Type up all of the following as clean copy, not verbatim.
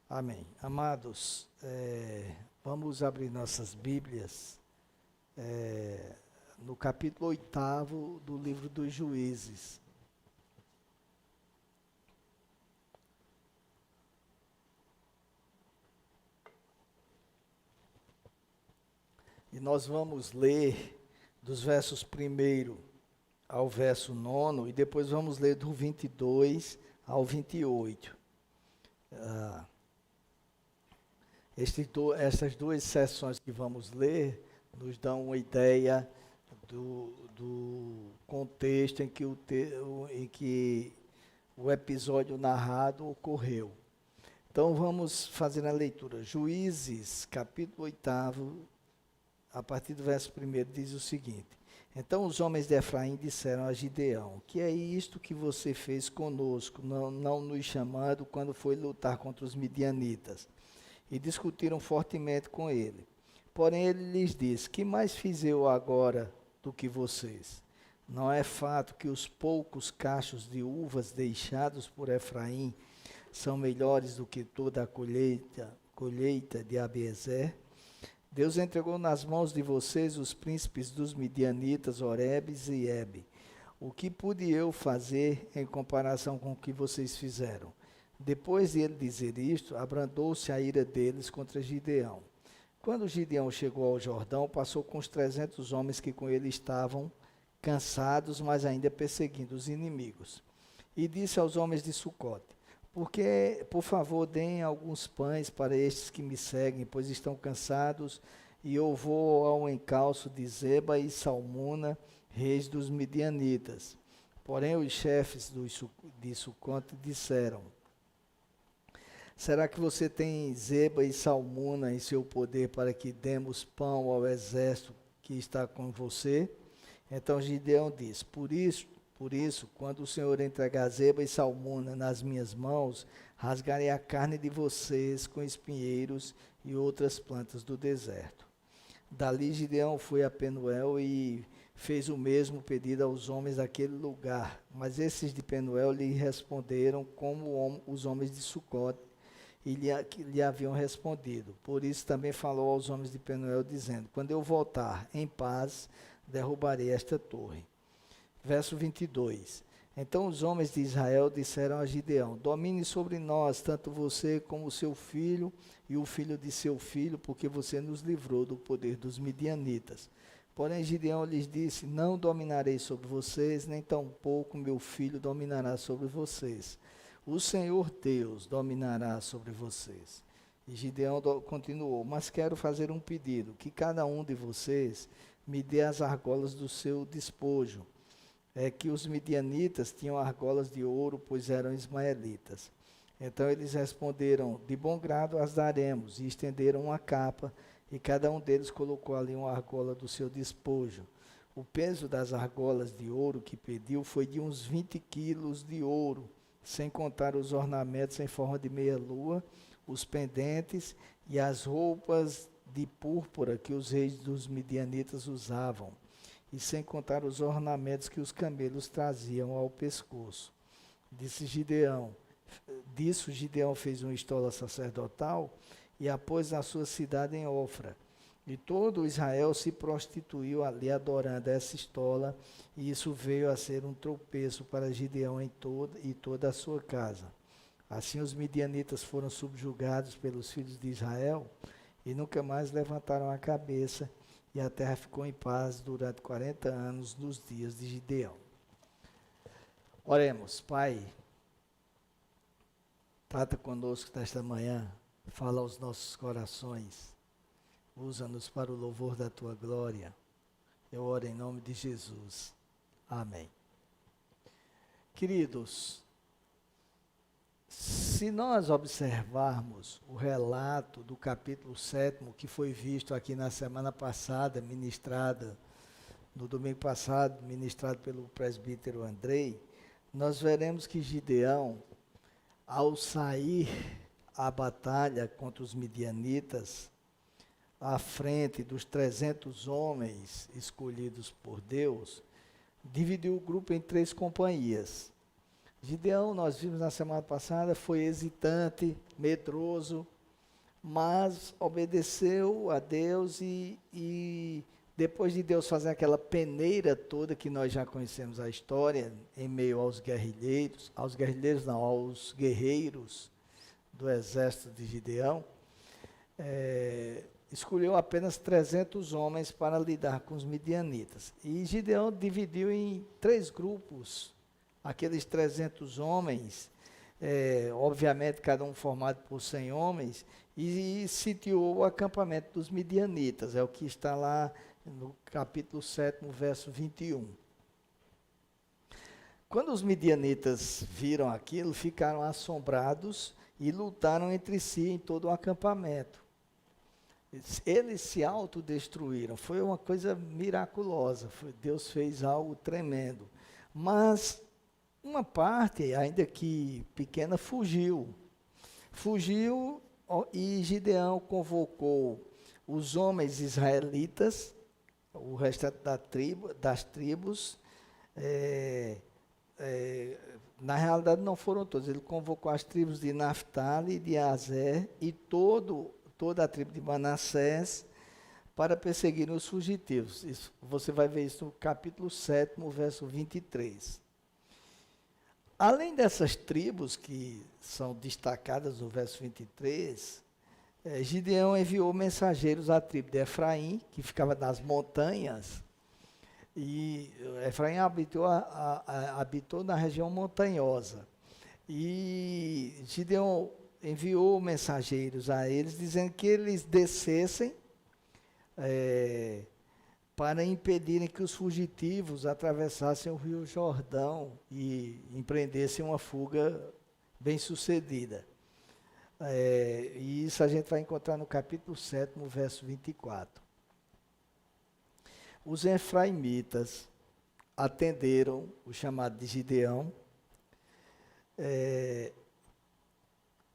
Amém. Amados, vamos abrir nossas Bíblias no capítulo 8º do livro dos Juízes. E nós vamos ler dos versos 1º ao verso 9, e depois vamos ler do 22 ao 28. Essas duas sessões que vamos ler nos dão uma ideia do contexto em que o episódio narrado ocorreu. Então vamos fazer a leitura. Juízes, capítulo 8º, a partir do verso 1º, diz o seguinte: Então os homens de Efraim disseram a Gideão: Que é isto que você fez conosco, não nos chamando quando foi lutar contra os midianitas? E discutiram fortemente com ele. Porém ele lhes disse: Que mais fiz eu agora do que vocês? Não é fato que os poucos cachos de uvas deixados por Efraim são melhores do que toda a colheita de Abiezer? Deus entregou nas mãos de vocês os príncipes dos midianitas, Orebes e Ebe. O que pude eu fazer em comparação com o que vocês fizeram? Depois de ele dizer isto, abrandou-se a ira deles contra Gideão. Quando Gideão chegou ao Jordão, passou com os 300 homens que com ele estavam, cansados, mas ainda perseguindo os inimigos. E disse aos homens de Sucote: Por favor, deem alguns pães para estes que me seguem, pois estão cansados, e eu vou ao encalço de Zeba e Salmuna, reis dos midianitas. Porém, os chefes de Sucote disseram: Será que você tem Zeba e Salmuna em seu poder para que demos pão ao exército que está com você? Então Gideão diz: Por isso, quando o Senhor entregar Zeba e Salmuna nas minhas mãos, rasgarei a carne de vocês com espinheiros e outras plantas do deserto. Dali Gideão foi a Penuel e fez o mesmo pedido aos homens daquele lugar. Mas esses de Penuel lhe responderam como os homens de Sucote e lhe haviam respondido. Por isso também falou aos homens de Penuel, dizendo: Quando eu voltar em paz, derrubarei esta torre. Verso 22. Então os homens de Israel disseram a Gideão: Domine sobre nós, tanto você como o seu filho e o filho de seu filho, porque você nos livrou do poder dos midianitas. Porém Gideão lhes disse: Não dominarei sobre vocês, nem tampouco meu filho dominará sobre vocês. O Senhor Deus dominará sobre vocês. E Gideão continuou: Mas quero fazer um pedido, que cada um de vocês me dê as argolas do seu despojo. É que os midianitas tinham argolas de ouro, pois eram ismaelitas. Então eles responderam: De bom grado as daremos, e estenderam uma capa, e cada um deles colocou ali uma argola do seu despojo. O peso das argolas de ouro que pediu foi de uns 20 quilos de ouro, sem contar os ornamentos em forma de meia-lua, os pendentes e as roupas de púrpura que os reis dos midianitas usavam, e sem contar os ornamentos que os camelos traziam ao pescoço. Disso Gideão fez uma estola sacerdotal e a pôs na sua cidade em Ofra. E todo Israel se prostituiu ali adorando essa estola, e isso veio a ser um tropeço para Gideão e toda a sua casa. Assim os midianitas foram subjugados pelos filhos de Israel e nunca mais levantaram a cabeça, e a terra ficou em paz durante 40 anos nos dias de Gideão. Oremos. Pai, trata conosco nesta manhã, fala aos nossos corações, usa-nos para o louvor da tua glória. Eu oro em nome de Jesus. Amém. Queridos, se nós observarmos o relato do capítulo 7º, que foi visto aqui na semana passada, no domingo passado, ministrado pelo presbítero Andrei, nós veremos que Gideão, ao sair à batalha contra os midianitas, à frente dos 300 homens escolhidos por Deus, dividiu o grupo em 3 companhias. Gideão, nós vimos na semana passada, foi hesitante, medroso, mas obedeceu a Deus e depois de Deus fazer aquela peneira toda que nós já conhecemos a história, em meio aos guerrilheiros não, aos guerreiros do exército de Gideão, escolheu apenas 300 homens para lidar com os midianitas. E Gideão dividiu em 3 grupos, aqueles 300 homens, obviamente cada um formado por 100 homens, e sitiou o acampamento dos midianitas, é o que está lá no capítulo 7, verso 21. Quando os midianitas viram aquilo, ficaram assombrados e lutaram entre si em todo o acampamento. Eles se autodestruíram, foi uma coisa miraculosa, Deus fez algo tremendo. Mas uma parte, ainda que pequena, fugiu e Gideão convocou os homens israelitas, o restante das tribos, na realidade não foram todos, ele convocou as tribos de Naftali, de Aser e toda a tribo de Manassés para perseguirem os fugitivos. Você vai ver isso no capítulo 7, verso 23. Além dessas tribos que são destacadas no verso 23, Gideão enviou mensageiros à tribo de Efraim, que ficava nas montanhas, e Efraim habitou na região montanhosa. E Gideão enviou mensageiros a eles, dizendo que eles descessem para impedirem que os fugitivos atravessassem o rio Jordão e empreendessem uma fuga bem-sucedida. E isso a gente vai encontrar no capítulo 7, verso 24. Os efraimitas atenderam o chamado de Gideão,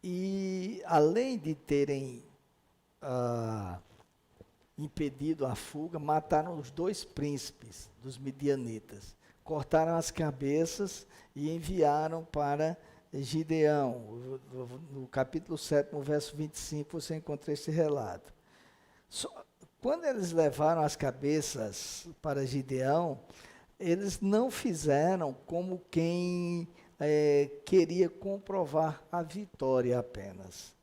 e além de terem impedido a fuga, mataram os 2 príncipes dos midianitas, cortaram as cabeças e enviaram para Gideão. No capítulo 7, verso 25, você encontra esse relato. Quando eles levaram as cabeças para Gideão, eles não fizeram como quem queria comprovar a vitória apenas.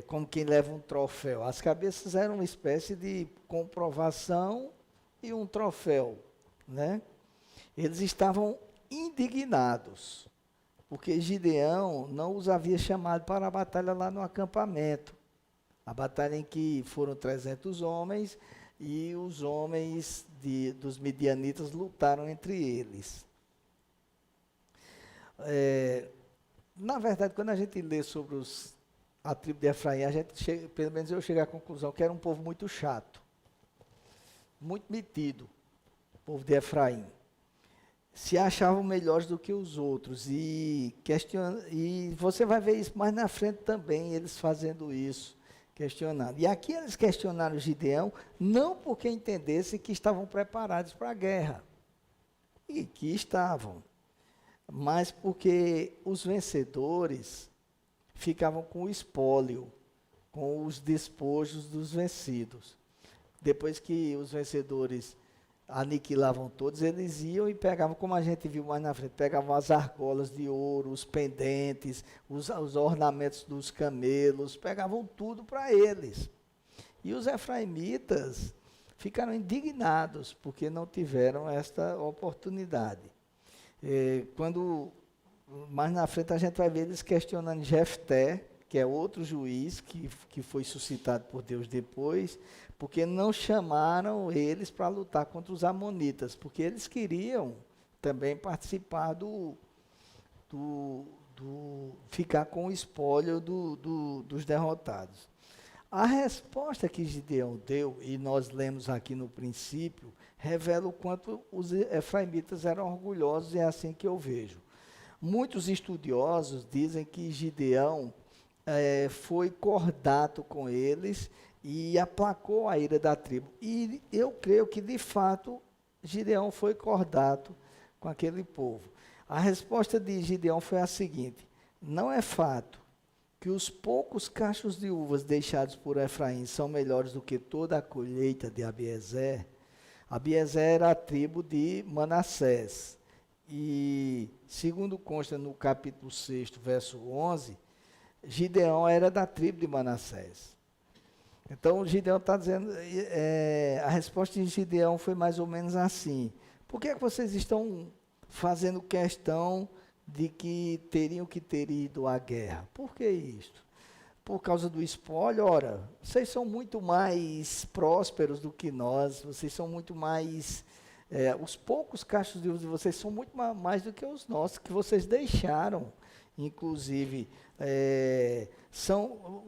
Como quem leva um troféu. As cabeças eram uma espécie de comprovação e um troféu, né? Eles estavam indignados, porque Gideão não os havia chamado para a batalha lá no acampamento. A batalha em que foram 300 homens e os homens dos midianitas lutaram entre eles. Na verdade, quando a gente lê sobre a tribo de Efraim, a gente chega, pelo menos eu cheguei à conclusão que era um povo muito chato, muito metido, o povo de Efraim. Se achavam melhores do que os outros e você vai ver isso mais na frente também, eles fazendo isso, questionando. E aqui eles questionaram Gideão, não porque entendessem que estavam preparados para a guerra, e que estavam, mas porque os vencedores ficavam com o espólio, com os despojos dos vencidos. Depois que os vencedores aniquilavam todos, eles iam e pegavam, como a gente viu mais na frente, pegavam as argolas de ouro, os pendentes, os ornamentos dos camelos, pegavam tudo para eles. E os efraimitas ficaram indignados, porque não tiveram esta oportunidade. Mais na frente a gente vai ver eles questionando Jefté, que é outro juiz que foi suscitado por Deus depois, porque não chamaram eles para lutar contra os amonitas, porque eles queriam também participar ficar com o espólio dos derrotados. A resposta que Gideão deu, e nós lemos aqui no princípio, revela o quanto os efraimitas eram orgulhosos, e é assim que eu vejo. Muitos estudiosos dizem que Gideão foi cordato com eles e aplacou a ira da tribo. E eu creio que, de fato, Gideão foi cordato com aquele povo. A resposta de Gideão foi a seguinte: não é fato que os poucos cachos de uvas deixados por Efraim são melhores do que toda a colheita de Abiezer. Abiezer era a tribo de Manassés. E, segundo consta no capítulo 6, verso 11, Gideão era da tribo de Manassés. Então, Gideão está dizendo, a resposta de Gideão foi mais ou menos assim: por que é que vocês estão fazendo questão de que teriam que ter ido à guerra? Por que isto? Por causa do espólio? Ora, vocês são muito mais prósperos do que nós, vocês são muito mais, os poucos cachos de uvas de vocês são muito mais do que os nossos, que vocês deixaram. Inclusive,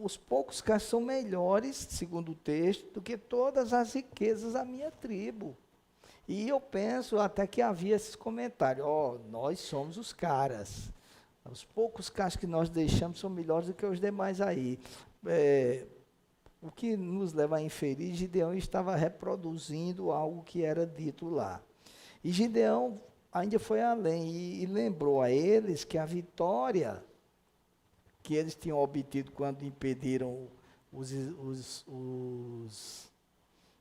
os poucos cachos são melhores, segundo o texto, do que todas as riquezas da minha tribo. E eu penso até que havia esses comentários: nós somos os caras. Os poucos cachos que nós deixamos são melhores do que os demais aí. O que nos leva a inferir, Gideão estava reproduzindo algo que era dito lá. E Gideão ainda foi além e lembrou a eles que a vitória que eles tinham obtido quando impediram os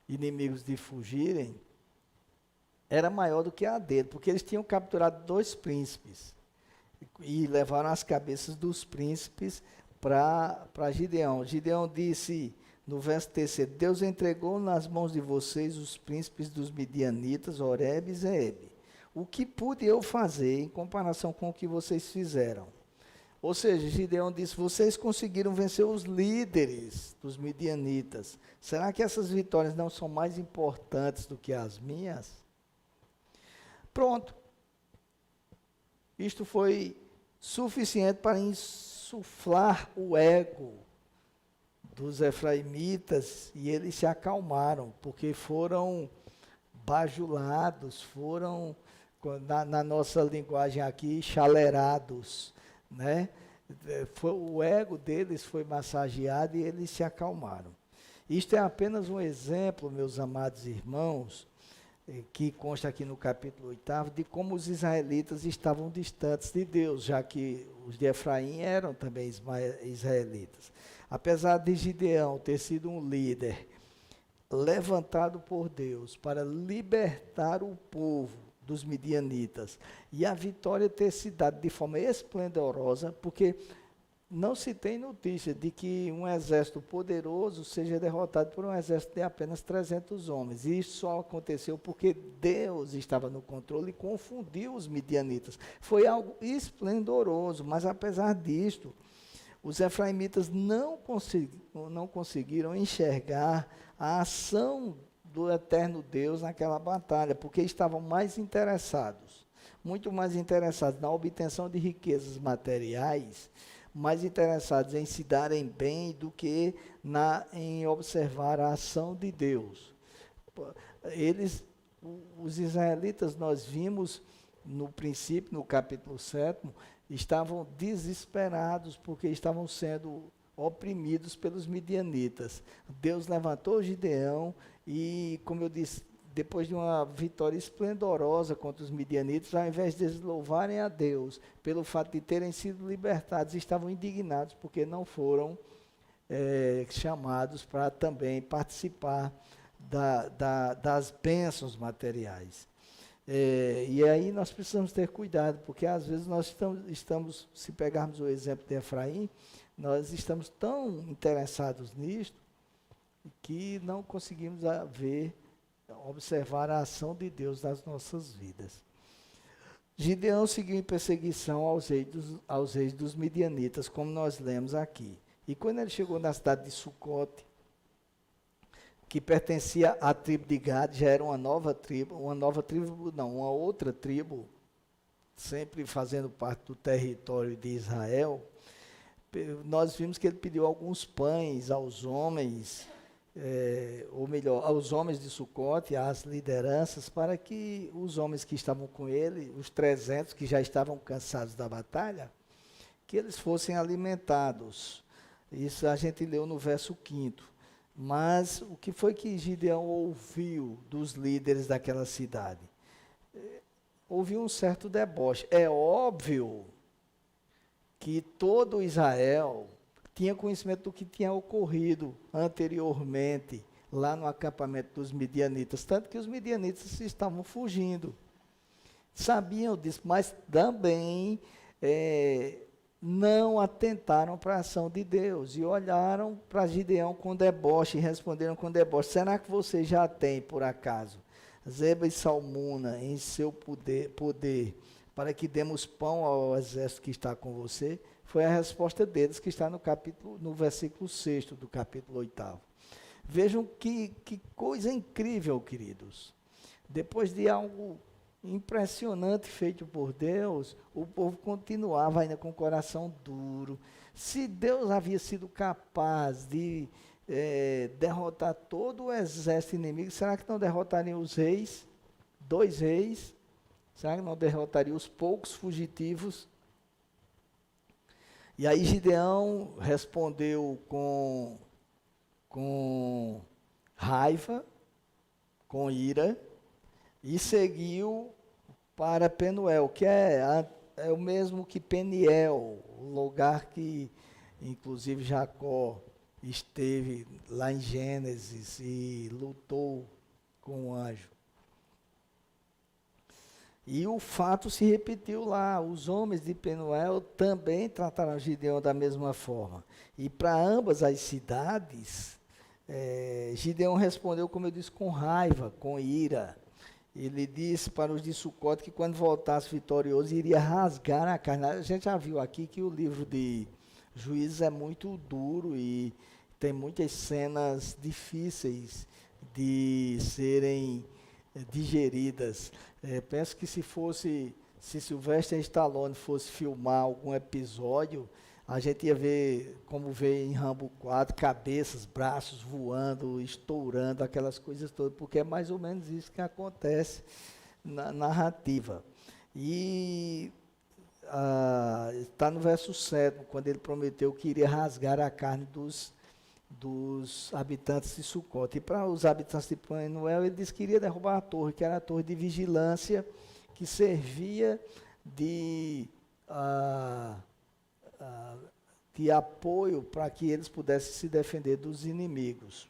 inimigos de fugirem era maior do que a dele, porque eles tinham capturado 2 príncipes e levaram as cabeças dos príncipes para Gideão. Gideão disse no verso 3: Deus entregou nas mãos de vocês os príncipes dos midianitas, Oreb e Zeeb. O que pude eu fazer em comparação com o que vocês fizeram? Ou seja, Gideão disse: vocês conseguiram vencer os líderes dos midianitas. Será que essas vitórias não são mais importantes do que as minhas? Pronto. Isto foi suficiente para insuflar o ego dos efraimitas e eles se acalmaram, porque foram bajulados, foram, na nossa linguagem aqui, chalerados, né? O ego deles foi massageado e eles se acalmaram. Isto é apenas um exemplo, meus amados irmãos, que consta aqui no capítulo 8, de como os israelitas estavam distantes de Deus, já que os de Efraim eram também israelitas. Apesar de Gideão ter sido um líder levantado por Deus para libertar o povo dos midianitas, e a vitória ter se dado de forma esplendorosa, porque não se tem notícia de que um exército poderoso seja derrotado por um exército de apenas 300 homens. E isso só aconteceu porque Deus estava no controle e confundiu os midianitas. Foi algo esplendoroso, mas apesar disto, os efraimitas não conseguiram enxergar a ação do eterno Deus naquela batalha, porque estavam mais interessados, muito mais interessados na obtenção de riquezas materiais, mais interessados em se darem bem do que em observar a ação de Deus. Os israelitas, nós vimos no princípio, no capítulo 7, estavam desesperados porque estavam sendo oprimidos pelos midianitas. Deus levantou Gideão e, como eu disse, depois de uma vitória esplendorosa contra os midianitas, ao invés de eles louvarem a Deus pelo fato de terem sido libertados, estavam indignados porque não foram chamados para também participar das bênçãos materiais. E aí nós precisamos ter cuidado, porque às vezes nós estamos, se pegarmos o exemplo de Efraim, nós estamos tão interessados nisto que não conseguimos observar a ação de Deus nas nossas vidas. Gideão seguiu em perseguição aos reis dos midianitas, como nós lemos aqui. E quando ele chegou na cidade de Sucote, que pertencia à tribo de Gad, já era uma outra tribo, sempre fazendo parte do território de Israel, nós vimos que ele pediu alguns pães aos homens, ou melhor, aos homens de Sucote, às lideranças, para que os homens que estavam com ele, os 300 que já estavam cansados da batalha, que eles fossem alimentados. Isso a gente leu no verso 5º. Mas o que foi que Gideão ouviu dos líderes daquela cidade? houve um certo deboche. É óbvio que todo Israel tinha conhecimento do que tinha ocorrido anteriormente lá no acampamento dos midianitas, tanto que os midianitas estavam fugindo. Sabiam disso, mas também não atentaram para a ação de Deus e olharam para Gideão com deboche e responderam com deboche: será que você já tem, por acaso, Zeba e Salmuna em seu poder para que demos pão ao exército que está com você? Foi a resposta deles que está no versículo 6 do capítulo 8. Vejam que coisa incrível, queridos. Depois de algo impressionante feito por Deus, o povo continuava ainda com o coração duro. Se Deus havia sido capaz de derrotar todo o exército inimigo, será que não derrotaria os reis? 2 reis? Será que não derrotaria os poucos fugitivos? E aí Gideão respondeu com raiva, com ira, e seguiu para Penuel, que é o mesmo que Peniel, o lugar que, inclusive, Jacó esteve lá em Gênesis e lutou com o anjo. E o fato se repetiu lá. Os homens de Penuel também trataram Gideão da mesma forma. E para ambas as cidades, Gideão respondeu, como eu disse, com raiva, com ira. Ele disse para os de Sucote que quando voltasse vitorioso, iria rasgar a carne. A gente já viu aqui que o livro de Juízes é muito duro e tem muitas cenas difíceis de serem digeridas. Penso que se Sylvester Stallone fosse filmar algum episódio, a gente ia ver, como vê em Rambo 4, cabeças, braços voando, estourando, aquelas coisas todas, porque é mais ou menos isso que acontece na narrativa. E está no verso 7, quando ele prometeu que iria rasgar a carne dos habitantes de Sucote. E para os habitantes de Penuel, ele disse que iria derrubar a torre, que era a torre de vigilância, que servia de apoio para que eles pudessem se defender dos inimigos.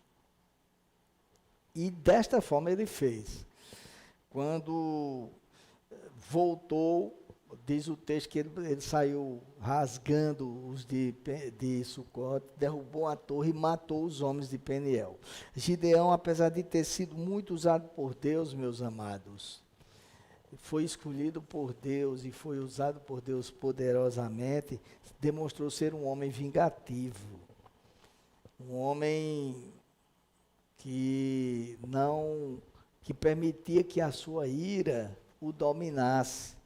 E desta forma ele fez. Quando voltou, diz o texto que ele saiu rasgando os de Sucote, derrubou a torre e matou os homens de Peniel. Gideão, apesar de ter sido muito usado por Deus, meus amados, foi escolhido por Deus e foi usado por Deus poderosamente, demonstrou ser um homem vingativo, um homem que permitia que a sua ira o dominasse.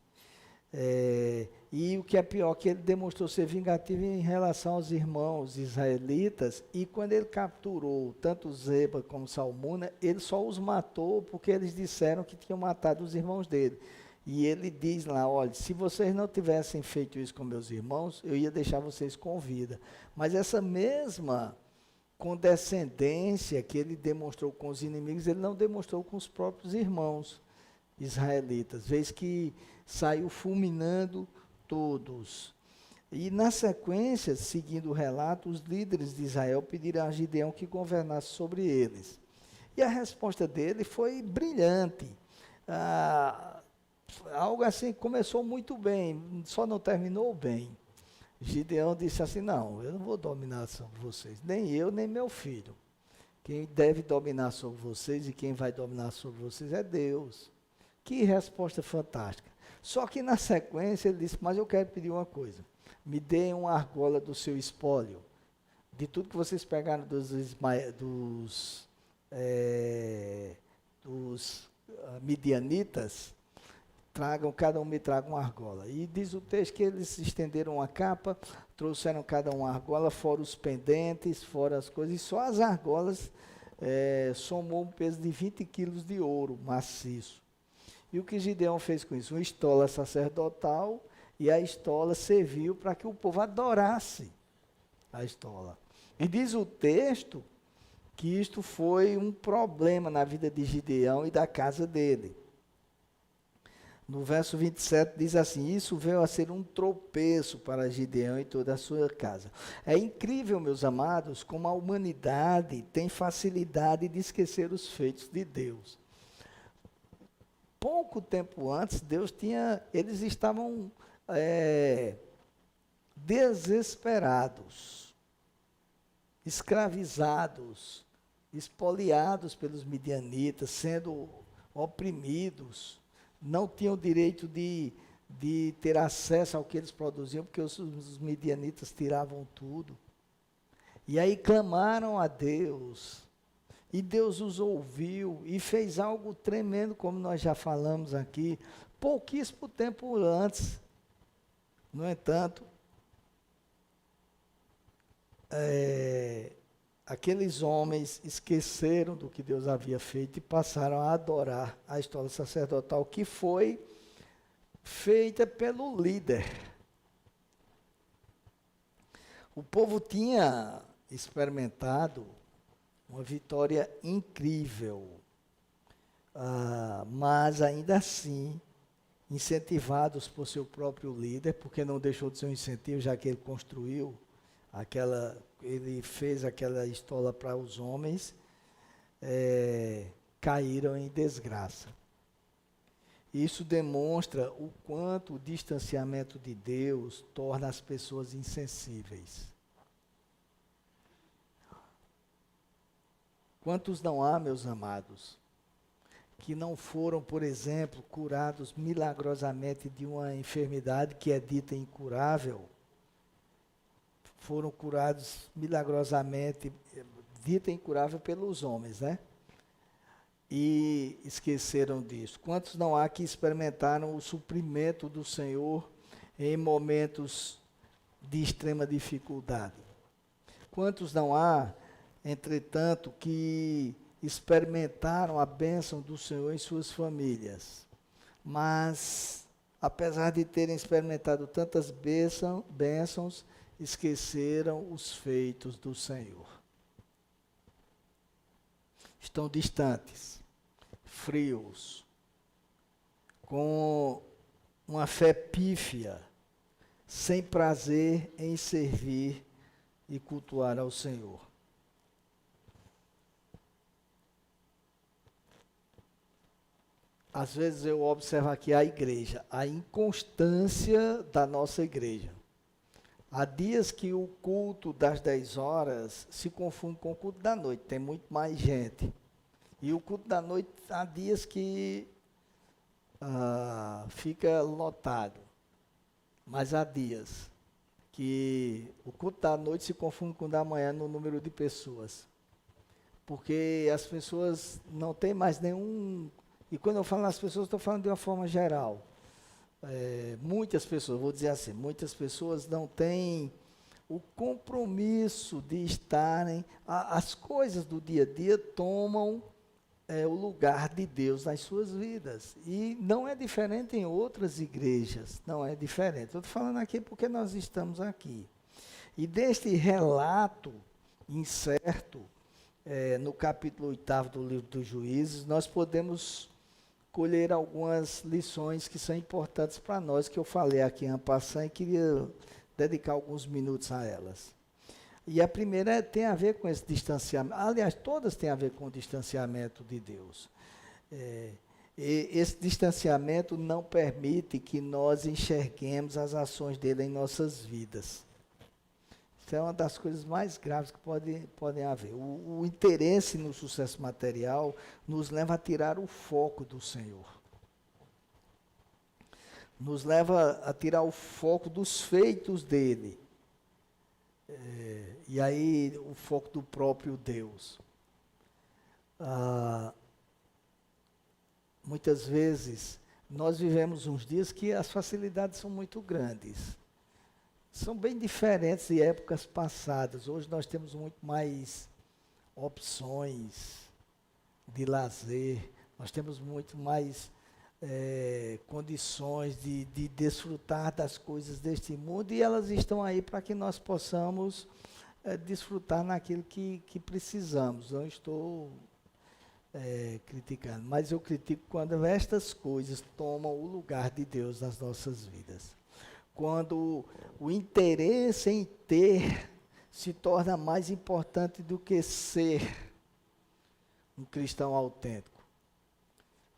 E o que é pior, que ele demonstrou ser vingativo em relação aos irmãos israelitas, e quando ele capturou tanto Zeba como Salmuna, ele só os matou porque eles disseram que tinham matado os irmãos dele. E ele diz lá: olha, se vocês não tivessem feito isso com meus irmãos, eu ia deixar vocês com vida. Mas essa mesma condescendência que ele demonstrou com os inimigos, ele não demonstrou com os próprios irmãos israelitas, vez que saiu fulminando todos. E na sequência, seguindo o relato, os líderes de Israel pediram a Gideão que governasse sobre eles. E a resposta dele foi brilhante. Algo assim, começou muito bem, só não terminou bem. Gideão disse assim: não, eu não vou dominar sobre vocês, nem eu, nem meu filho. Quem deve dominar sobre vocês e quem vai dominar sobre vocês é Deus. Que resposta fantástica. Só que na sequência ele disse: mas eu quero pedir uma coisa, me deem uma argola do seu espólio, de tudo que vocês pegaram dos midianitas, cada um me traga uma argola. E diz o texto que eles estenderam uma capa, trouxeram cada um uma argola, fora os pendentes, fora as coisas, e só as argolas somou um peso de 20 quilos de ouro maciço. E o que Gideão fez com isso? Uma estola sacerdotal, e a estola serviu para que o povo adorasse a estola. E diz o texto que isto foi um problema na vida de Gideão e da casa dele. No verso 27 diz assim: isso veio a ser um tropeço para Gideão e toda a sua casa. É incrível, meus amados, como a humanidade tem facilidade de esquecer os feitos de Deus. Pouco tempo antes, eles estavam desesperados, escravizados, espoliados pelos midianitas, sendo oprimidos, não tinham direito de ter acesso ao que eles produziam, porque os midianitas tiravam tudo. E aí clamaram a Deus, e Deus os ouviu, e fez algo tremendo, como nós já falamos aqui, pouquíssimo tempo antes. No entanto, aqueles homens esqueceram do que Deus havia feito e passaram a adorar a escola sacerdotal, que foi feita pelo líder. O povo tinha experimentado uma vitória incrível, mas ainda assim, incentivados por seu próprio líder, porque não deixou de ser um incentivo, já que ele construiu ele fez aquela estola para os homens, caíram em desgraça. Isso demonstra o quanto o distanciamento de Deus torna as pessoas insensíveis. Quantos não há, meus amados, que não foram, por exemplo, curados milagrosamente de uma enfermidade que é dita incurável? Foram curados milagrosamente, dita incurável pelos homens, né? E esqueceram disso. Quantos não há que experimentaram o suprimento do Senhor em momentos de extrema dificuldade? Quantos não há, entretanto, que experimentaram a bênção do Senhor em suas famílias, mas, apesar de terem experimentado tantas bênçãos, esqueceram os feitos do Senhor? Estão distantes, frios, com uma fé pífia, sem prazer em servir e cultuar ao Senhor. Às vezes eu observo aqui a igreja, a inconstância da nossa igreja. Há dias que o culto das 10 horas se confunde com o culto da noite, tem muito mais gente. E o culto da noite, há dias que fica lotado. Mas há dias que o culto da noite se confunde com o da manhã no número de pessoas. Porque as pessoas não têm mais nenhum... E quando eu falo as pessoas, estou falando de uma forma geral. Muitas pessoas, vou dizer assim, muitas pessoas não têm o compromisso de estarem... As coisas do dia a dia tomam o lugar de Deus nas suas vidas. E não é diferente em outras igrejas, não é diferente. Estou falando aqui porque nós estamos aqui. E deste relato incerto, no capítulo 8º do livro dos Juízes, nós podemos colher algumas lições que são importantes para nós, que eu falei aqui em passant e queria dedicar alguns minutos a elas. E a primeira tem a ver com esse distanciamento, aliás, todas têm a ver com o distanciamento de Deus. E esse distanciamento não permite que nós enxerguemos as ações dele em nossas vidas. Isso é uma das coisas mais graves que podem haver. O interesse no sucesso material nos leva a tirar o foco do Senhor. Nos leva a tirar o foco dos feitos dele. E aí o foco do próprio Deus. Muitas vezes nós vivemos uns dias que as facilidades são muito grandes. São bem diferentes de épocas passadas. Hoje nós temos muito mais opções de lazer, nós temos muito mais condições de desfrutar das coisas deste mundo, e elas estão aí para que nós possamos desfrutar naquilo que precisamos. Não estou criticando, mas eu critico quando estas coisas tomam o lugar de Deus nas nossas vidas. Quando o interesse em ter se torna mais importante do que ser um cristão autêntico,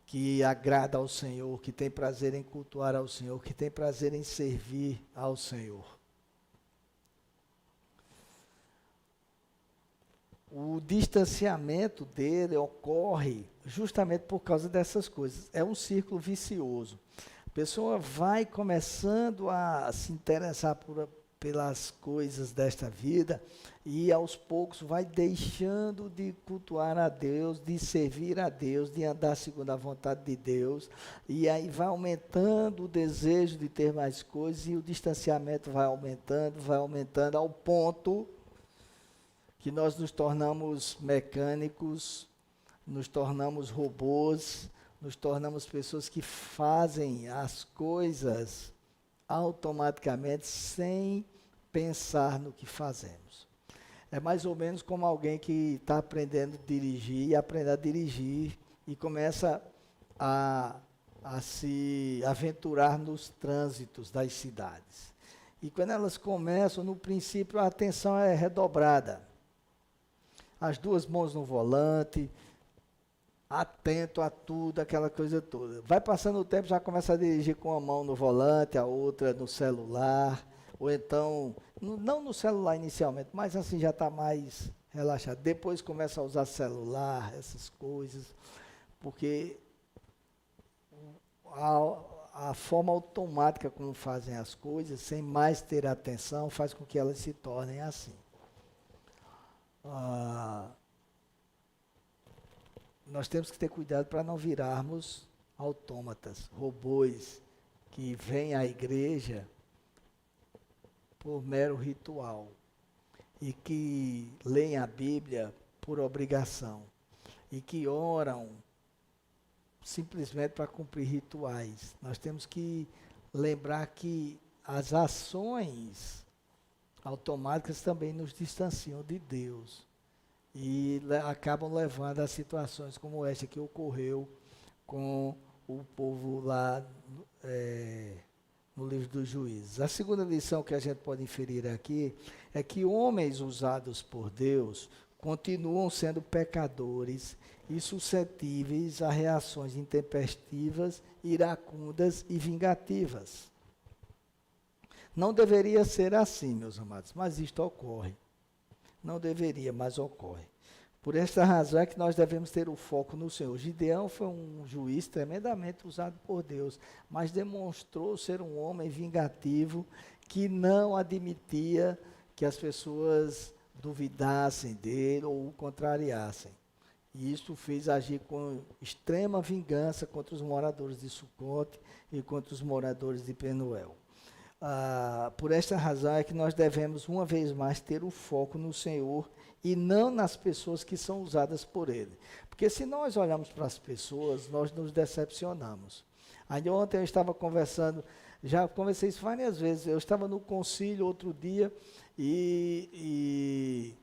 que agrada ao Senhor, que tem prazer em cultuar ao Senhor, que tem prazer em servir ao Senhor. O distanciamento dele ocorre justamente por causa dessas coisas. É um círculo vicioso. A pessoa vai começando a se interessar pelas coisas desta vida e aos poucos vai deixando de cultuar a Deus, de servir a Deus, de andar segundo a vontade de Deus, e aí vai aumentando o desejo de ter mais coisas e o distanciamento vai aumentando ao ponto que nós nos tornamos mecânicos, nos tornamos robôs, nos tornamos pessoas que fazem as coisas automaticamente sem pensar no que fazemos. É mais ou menos como alguém que está aprendendo a dirigir e aprende a dirigir e começa a se aventurar nos trânsitos das cidades. E quando elas começam, no princípio a atenção é redobrada. As duas mãos no volante, atento a tudo, aquela coisa toda. Vai passando o tempo, já começa a dirigir com a mão no volante, a outra no celular, ou então, não no celular inicialmente, mas assim já está mais relaxado. Depois começa a usar celular, essas coisas, porque a forma automática como fazem as coisas, sem mais ter atenção, faz com que elas se tornem assim. Nós temos que ter cuidado para não virarmos autômatas, robôs, que vêm à igreja por mero ritual e que leem a Bíblia por obrigação e que oram simplesmente para cumprir rituais. Nós temos que lembrar que as ações automáticas também nos distanciam de Deus e acabam levando a situações como esta que ocorreu com o povo lá no livro dos Juízes. A segunda lição que a gente pode inferir aqui é que homens usados por Deus continuam sendo pecadores e suscetíveis a reações intempestivas, iracundas e vingativas. Não deveria ser assim, meus amados, mas isto ocorre. Não deveria, mas ocorre. Por esta razão é que nós devemos ter o foco no Senhor. Gideão foi um juiz tremendamente usado por Deus, mas demonstrou ser um homem vingativo que não admitia que as pessoas duvidassem dele ou o contrariassem. E isso fez agir com extrema vingança contra os moradores de Sucote e contra os moradores de Penuel. Por esta razão é que nós devemos, uma vez mais, ter o foco no Senhor e não nas pessoas que são usadas por Ele. Porque se nós olharmos para as pessoas, nós nos decepcionamos. Ainda ontem eu estava conversando, já conversei isso várias vezes, eu estava no concílio outro dia e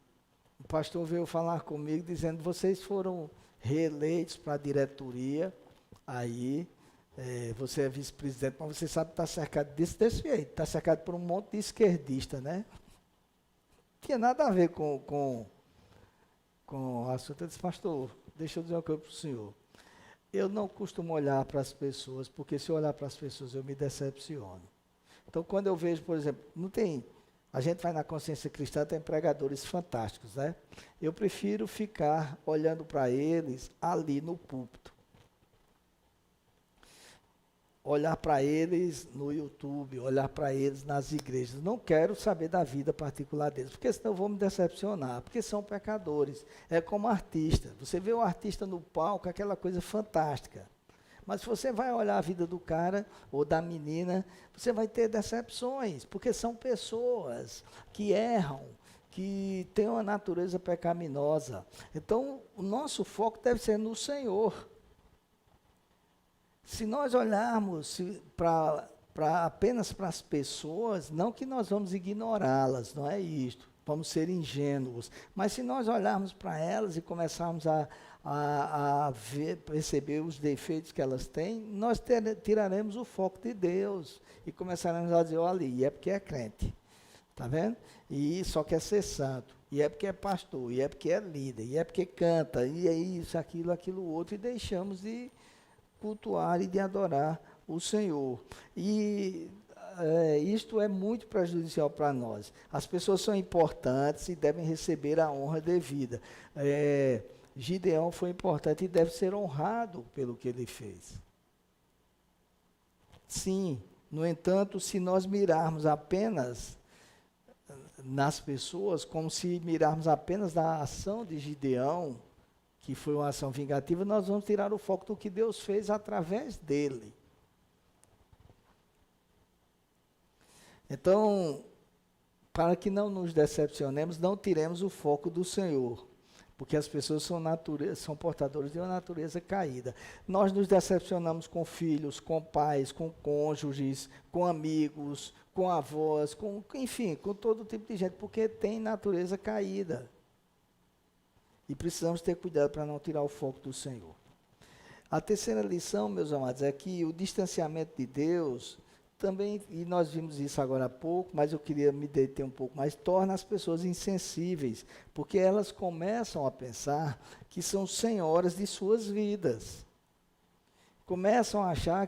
o pastor veio falar comigo dizendo, vocês foram reeleitos para a diretoria aí, você é vice-presidente, mas você sabe que está cercado desse jeito, está cercado por um monte de esquerdista, né? Não tinha nada a ver com o assunto. Eu disse, pastor, deixa eu dizer uma coisa para o senhor. Eu não costumo olhar para as pessoas, porque se eu olhar para as pessoas eu me decepciono. Então, quando eu vejo, por exemplo, a gente vai na Consciência Cristã, tem pregadores fantásticos, né? Eu prefiro ficar olhando para eles ali no púlpito. Olhar para eles no YouTube, olhar para eles nas igrejas. Não quero saber da vida particular deles, porque senão eu vou me decepcionar, porque são pecadores. É como artista. Você vê o artista no palco, aquela coisa fantástica. Mas se você vai olhar a vida do cara ou da menina, você vai ter decepções, porque são pessoas que erram, que têm uma natureza pecaminosa. Então, o nosso foco deve ser no Senhor. Se nós olharmos apenas para as pessoas, não que nós vamos ignorá-las, não é isto. vamos ser ingênuos. Mas se nós olharmos para elas e começarmos a ver, perceber os defeitos que elas têm, nós tiraremos o foco de Deus e começaremos a dizer, olha, e é porque é crente, tá vendo? E só quer ser santo, e é porque é pastor, e é porque é líder, e é porque canta, e é isso, aquilo outro, e deixamos de cultuar e de adorar o Senhor. E isto é muito prejudicial para nós. As pessoas são importantes e devem receber a honra devida. Gideão foi importante e deve ser honrado pelo que ele fez. Sim, no entanto, se nós mirarmos apenas nas pessoas, como se mirarmos apenas na ação de Gideão, que foi uma ação vingativa, nós vamos tirar o foco do que Deus fez através dele. Então, para que não nos decepcionemos, não tiremos o foco do Senhor, porque as pessoas são portadoras de uma natureza caída. Nós nos decepcionamos com filhos, com pais, com cônjuges, com amigos, com avós, enfim, com todo tipo de gente, porque tem natureza caída. E precisamos ter cuidado para não tirar o foco do Senhor. A terceira lição, meus amados, é que o distanciamento de Deus também, e nós vimos isso agora há pouco, mas eu queria me deter um pouco mais, torna as pessoas insensíveis, porque elas começam a pensar que são senhoras de suas vidas. Começam a achar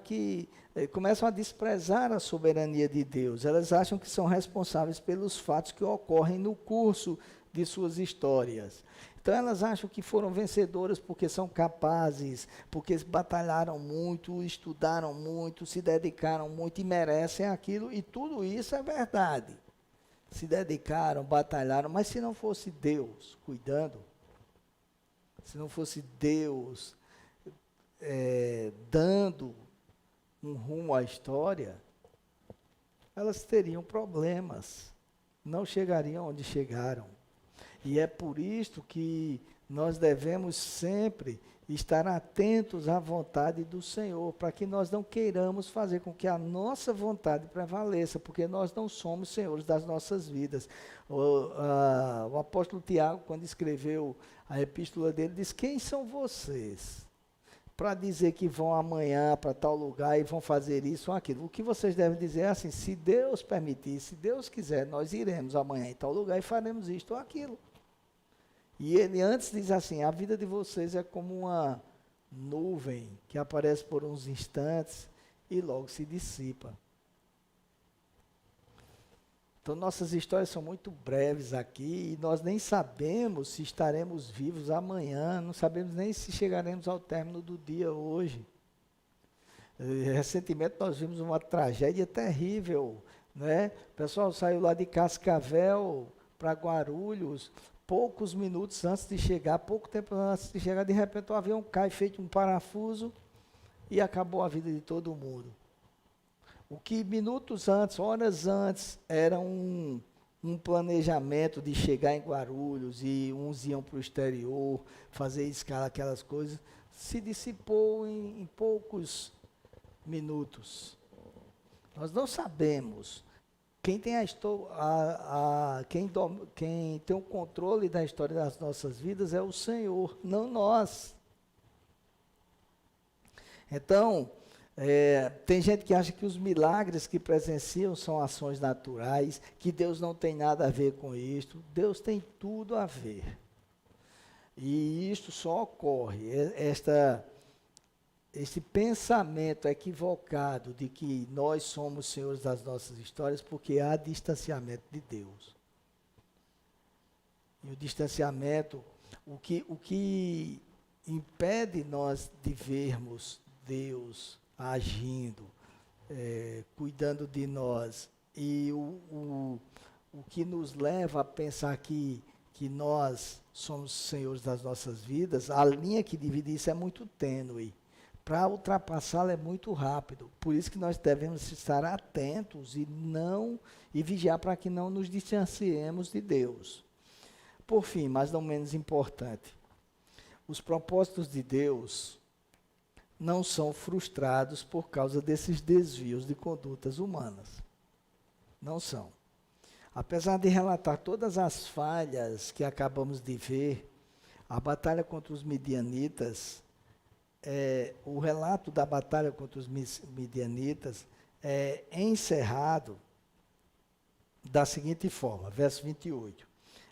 começam a desprezar a soberania de Deus. Elas acham que são responsáveis pelos fatos que ocorrem no curso de suas histórias. Então elas acham que foram vencedoras porque são capazes, porque batalharam muito, estudaram muito, se dedicaram muito e merecem aquilo, e tudo isso é verdade. Se dedicaram, batalharam, mas se não fosse Deus cuidando, se não fosse Deus dando um rumo à história, elas teriam problemas, não chegariam onde chegaram. E é por isto que nós devemos sempre estar atentos à vontade do Senhor, para que nós não queiramos fazer com que a nossa vontade prevaleça, porque nós não somos senhores das nossas vidas. O apóstolo Tiago, quando escreveu a epístola dele, diz: quem são vocês para dizer que vão amanhã para tal lugar e vão fazer isso ou aquilo? O que vocês devem dizer é assim: se Deus permitir, se Deus quiser, nós iremos amanhã em tal lugar e faremos isto ou aquilo. E ele antes diz assim: a vida de vocês é como uma nuvem que aparece por uns instantes e logo se dissipa. Então nossas histórias são muito breves aqui e nós nem sabemos se estaremos vivos amanhã, não sabemos nem se chegaremos ao término do dia hoje. Recentemente nós vimos uma tragédia terrível, né? O pessoal saiu lá de Cascavel para Guarulhos, poucos minutos antes de chegar, pouco tempo antes de chegar, de repente o avião cai feito um parafuso e acabou a vida de todo mundo. O que minutos antes, horas antes, era um planejamento de chegar em Guarulhos e uns iam para o exterior, fazer escala, aquelas coisas, se dissipou em poucos minutos. Nós não sabemos. Quem tem quem tem o controle da história das nossas vidas é o Senhor, não nós. Então, tem gente que acha que os milagres que presenciam são ações naturais, que Deus não tem nada a ver com isto. Deus tem tudo a ver. E isto só ocorre, esse pensamento equivocado de que nós somos senhores das nossas histórias, porque há distanciamento de Deus. E o distanciamento, o que impede nós de vermos Deus agindo, cuidando de nós, e o que nos leva a pensar que nós somos senhores das nossas vidas, a linha que divide isso é muito tênue. Para ultrapassá-la é muito rápido. Por isso que nós devemos estar atentos e vigiar para que não nos distanciemos de Deus. Por fim, mas não menos importante, os propósitos de Deus não são frustrados por causa desses desvios de condutas humanas. Não são. Apesar de relatar todas as falhas que acabamos de ver, a batalha contra os midianitas, o relato da batalha contra os midianitas é encerrado da seguinte forma, verso 28.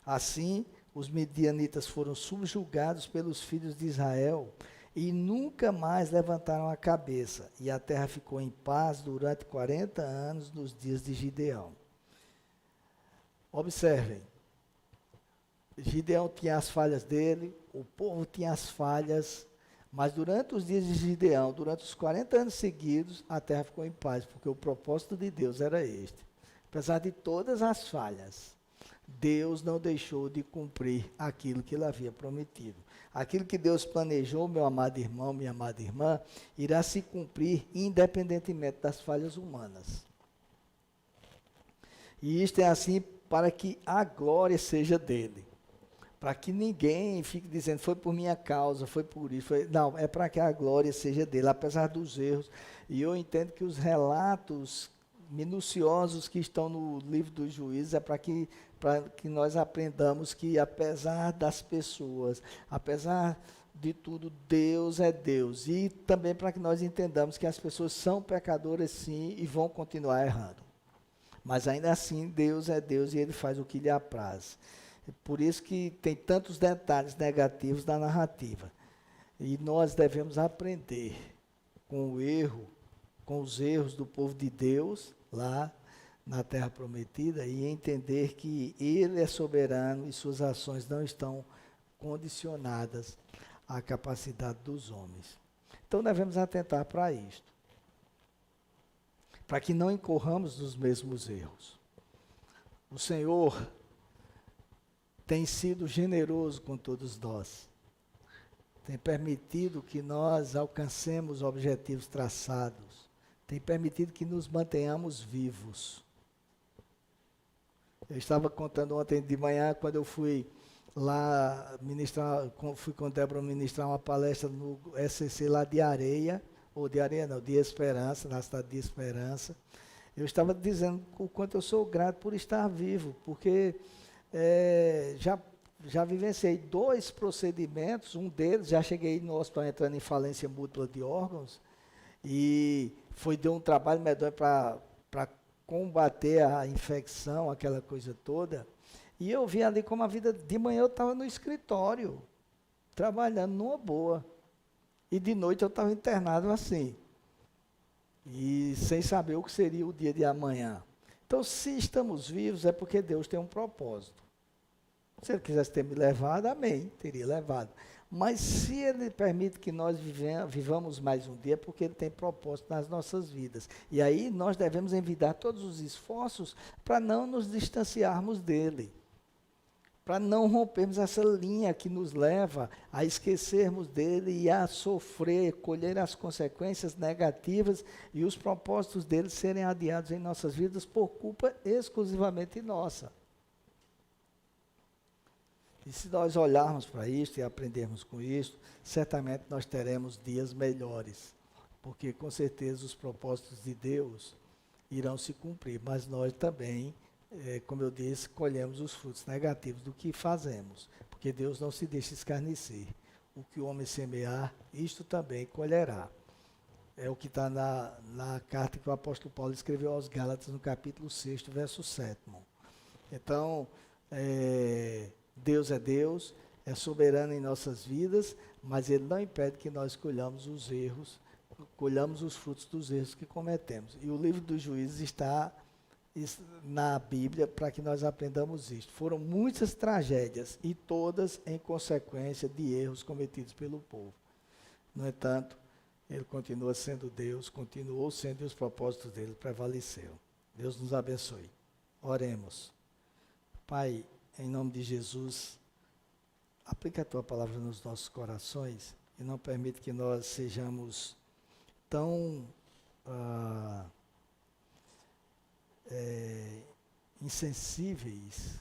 Assim, os midianitas foram subjugados pelos filhos de Israel e nunca mais levantaram a cabeça, e a terra ficou em paz durante 40 anos nos dias de Gideão. Observem, Gideão tinha as falhas dele, o povo tinha as falhas, mas durante os dias de Gideão, durante os 40 anos seguidos, a terra ficou em paz, porque o propósito de Deus era este. Apesar de todas as falhas, Deus não deixou de cumprir aquilo que ele havia prometido. Aquilo que Deus planejou, meu amado irmão, minha amada irmã, irá se cumprir independentemente das falhas humanas. E isto é assim para que a glória seja dele. Para que ninguém fique dizendo, foi por minha causa, foi por isso. Não, é para que a glória seja dele, apesar dos erros. E eu entendo que os relatos minuciosos que estão no livro dos Juízes é para que nós aprendamos que, apesar das pessoas, apesar de tudo, Deus é Deus. E também para que nós entendamos que as pessoas são pecadoras sim e vão continuar errando. Mas ainda assim, Deus é Deus e Ele faz o que lhe apraz. Por isso que tem tantos detalhes negativos da narrativa. E nós devemos aprender com o erro, com os erros do povo de Deus, lá na Terra Prometida, e entender que Ele é soberano e suas ações não estão condicionadas à capacidade dos homens. Então devemos atentar para isto, para que não incorramos nos mesmos erros. O Senhor tem sido generoso com todos nós, tem permitido que nós alcancemos objetivos traçados, tem permitido que nos mantenhamos vivos. Eu estava contando ontem de manhã, quando eu fui lá ministrar, fui com Débora ministrar uma palestra no SCC lá de Areia, ou de Areia não, de Esperança, na cidade de Esperança. Eu estava dizendo o quanto eu sou grato por estar vivo, porque já vivenciei 2 procedimentos, um deles, já cheguei no hospital entrando em falência múltipla de órgãos, e deu um trabalho medonho para combater a infecção, aquela coisa toda. E eu vi ali como a vida, de manhã eu estava no escritório, trabalhando numa boa. E de noite eu estava internado assim. E sem saber o que seria o dia de amanhã. Então, se estamos vivos, é porque Deus tem um propósito. Se Ele quisesse ter me levado, amém, teria levado. Mas se Ele permite que nós vivamos mais um dia, é porque Ele tem propósito nas nossas vidas. E aí nós devemos envidar todos os esforços para não nos distanciarmos dEle. Para não rompermos essa linha que nos leva a esquecermos dEle e a sofrer, colher as consequências negativas e os propósitos dEle serem adiados em nossas vidas por culpa exclusivamente nossa. E se nós olharmos para isso e aprendermos com isso, certamente nós teremos dias melhores, porque com certeza os propósitos de Deus irão se cumprir, mas nós também, como eu disse, colhemos os frutos negativos do que fazemos, porque Deus não se deixa escarnecer. O que o homem semear, isto também colherá. É o que está na carta que o apóstolo Paulo escreveu aos Gálatas, no capítulo 6, verso 7. Então, Deus é soberano em nossas vidas, mas Ele não impede que nós colhamos os erros, colhamos os frutos dos erros que cometemos. E o livro dos Juízes está na Bíblia para que nós aprendamos isto. Foram muitas tragédias e todas em consequência de erros cometidos pelo povo. No entanto, Ele continua sendo Deus, continuou sendo e os propósitos dele prevaleceram. Deus nos abençoe. Oremos. Pai, em nome de Jesus, aplica a Tua palavra nos nossos corações e não permite que nós sejamos tão insensíveis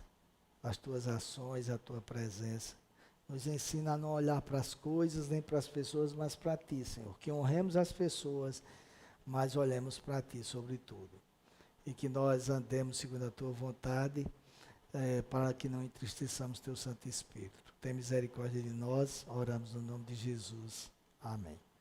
às Tuas ações, à Tua presença. Nos ensina a não olhar para as coisas nem para as pessoas, mas para Ti, Senhor. Que honremos as pessoas, mas olhemos para Ti sobre tudo. e que nós andemos segundo a tua vontade, para que não entristeçamos teu Santo Espírito. Tem misericórdia de nós, oramos no nome de Jesus. Amém.